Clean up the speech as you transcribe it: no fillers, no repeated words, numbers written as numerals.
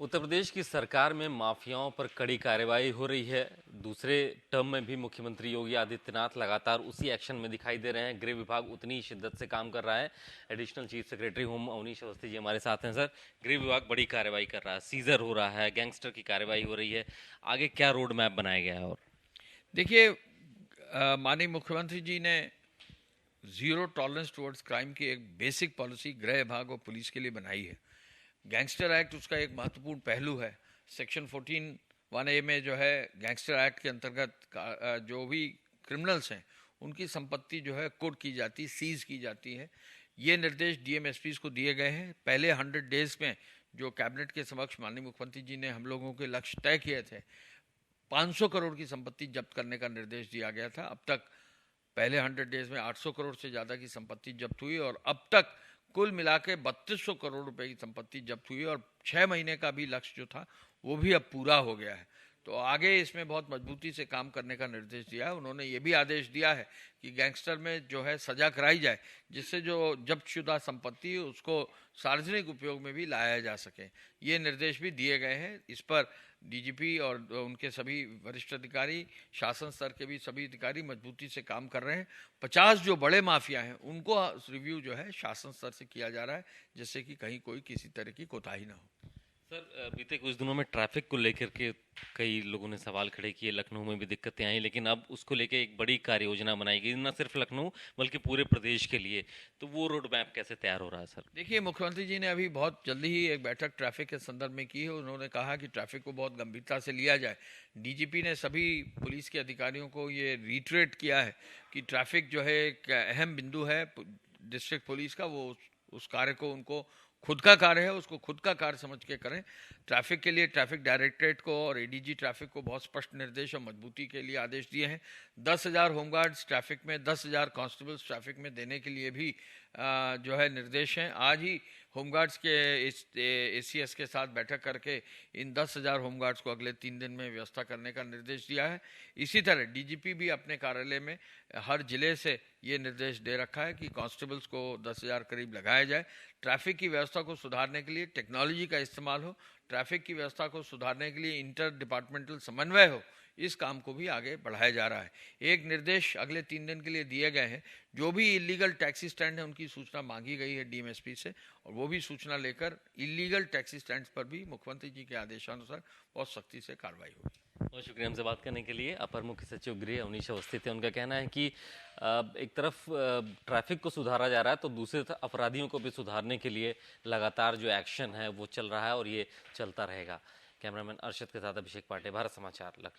उत्तर प्रदेश की सरकार में माफियाओं पर कड़ी कार्रवाई हो रही है। दूसरे टर्म में भी मुख्यमंत्री योगी आदित्यनाथ लगातार उसी एक्शन में दिखाई दे रहे हैं। गृह विभाग उतनी ही शिद्दत से काम कर रहा है। Additional chief secretary home Avnish Awasthi ji हमारे साथ हैं। सर, गृह विभाग बड़ी कार्रवाई कर रहा है, सीजर हो रहा है, गैंगस्टर की कार्रवाई हो रही है। आगे क्या रोड मैप बनाया गया है? और देखिए, माननीय मुख्यमंत्री जी ने जीरो टॉलरेंस टुवर्ड्स क्राइम की एक बेसिक पॉलिसी गृह विभाग और पुलिस के लिए बनाई है। गैंगस्टर एक्ट उसका एक महत्वपूर्ण पहलू है। सेक्शन 14(1)(a) में जो है गैंगस्टर एक्ट के अंतर्गत जो भी क्रिमिनल्स हैं उनकी संपत्ति जो है कुर्क की जाती, सीज की जाती है। ये निर्देश डीएम/एसपीज को दिए गए हैं। पहले 100 डेज में जो कैबिनेट के समक्ष माननीय मुख्यमंत्री जी ने हम लोगों के लक्ष्य तय किए थे, 500 करोड़ की संपत्ति जब्त करने का निर्देश दिया गया था। अब तक पहले 100 डेज में 800 करोड़ से ज़्यादा की संपत्ति जब्त हुई और अब तक कुल मिला के 3200 करोड़ रुपए की संपत्ति जब्त हुई और 6 महीने का भी लक्ष्य जो था वो भी अब पूरा हो गया है। तो आगे इसमें बहुत मजबूती से काम करने का निर्देश दिया है। उन्होंने ये भी आदेश दिया है कि गैंगस्टर में जो है सजा कराई जाए, जिससे जो जब्तशुदा संपत्ति है उसको सार्वजनिक उपयोग में भी लाया जा सके। ये निर्देश भी दिए गए हैं। इस पर डीजीपी और उनके सभी वरिष्ठ अधिकारी, शासन स्तर के भी सभी अधिकारी मजबूती से काम कर रहे हैं। 50 जो बड़े माफिया हैं उनको रिव्यू जो है शासन स्तर से किया जा रहा है, जिससे कि कहीं कोई किसी तरह की कोताही ना हो। सर, बीते कुछ दिनों में ट्रैफिक को लेकर के कई लोगों ने सवाल खड़े किए। लखनऊ में भी दिक्कतें आई, लेकिन अब उसको लेकर एक बड़ी कार्य योजना बनाई गई, न सिर्फ लखनऊ बल्कि पूरे प्रदेश के लिए। तो वो रोड मैप कैसे तैयार हो रहा है सर? देखिए, मुख्यमंत्री जी ने अभी बहुत जल्दी ही एक बैठक ट्रैफिक के संदर्भ में की है। उन्होंने कहा कि ट्रैफिक को बहुत गंभीरता से लिया जाए। डीजीपी ने सभी पुलिस के अधिकारियों को ये रिट्रेट किया है कि ट्रैफिक जो है एक अहम बिंदु है डिस्ट्रिक्ट पुलिस का। वो उस कार्य को उनको खुद का कार्य है, उसको खुद का कार्य समझ के करें। ट्रैफिक के लिए ट्रैफिक डायरेक्टरेट को और एडीजी ट्रैफिक को बहुत स्पष्ट निर्देश और मजबूती के लिए आदेश दिए हैं। 10,000 होमगार्ड्स ट्रैफिक में, 10,000 कांस्टेबल्स ट्रैफिक में देने के लिए भी जो है निर्देश हैं। आज ही होमगार्ड्स के एसीएस के साथ बैठक करके इन 10,000 होमगार्ड्स को अगले 3 दिन में व्यवस्था करने का निर्देश दिया है। इसी तरह डीजीपी भी अपने कार्यालय में हर जिले से ये निर्देश दे रखा है कि कांस्टेबल्स को 10,000 करीब लगाया जाए। ट्रैफिक की व्यवस्था को सुधारने के लिए टेक्नोलॉजी का इस्तेमाल हो, ट्रैफिक की व्यवस्था को सुधारने के लिए इंटर डिपार्टमेंटल समन्वय हो, इस काम को भी आगे बढ़ाया जा रहा है। एक निर्देश अगले 3 दिन के लिए दिए गए हैं। जो भी इलीगल टैक्सी स्टैंड है उनकी सूचना मांगी गई है डीएमएसपी से, और वो भी सूचना लेकर इलीगल टैक्सी स्टैंड पर भी मुख्यमंत्री जी के आदेशानुसार बहुत सख्ती से कार्रवाई होगी। बहुत शुक्रिया हमसे बात करने के लिए। अपर मुख्य सचिव गृह अवनीश अवस्थी थे। उनका कहना है कि एक तरफ ट्रैफिक को सुधारा जा रहा है, तो दूसरी तरफ अपराधियों को भी सुधारने के लिए लगातार जो एक्शन है वो चल रहा है और ये चलता रहेगा। कैमरामैन अरशद के साथ अभिषेक पांडे, भारत समाचार, लखनऊ।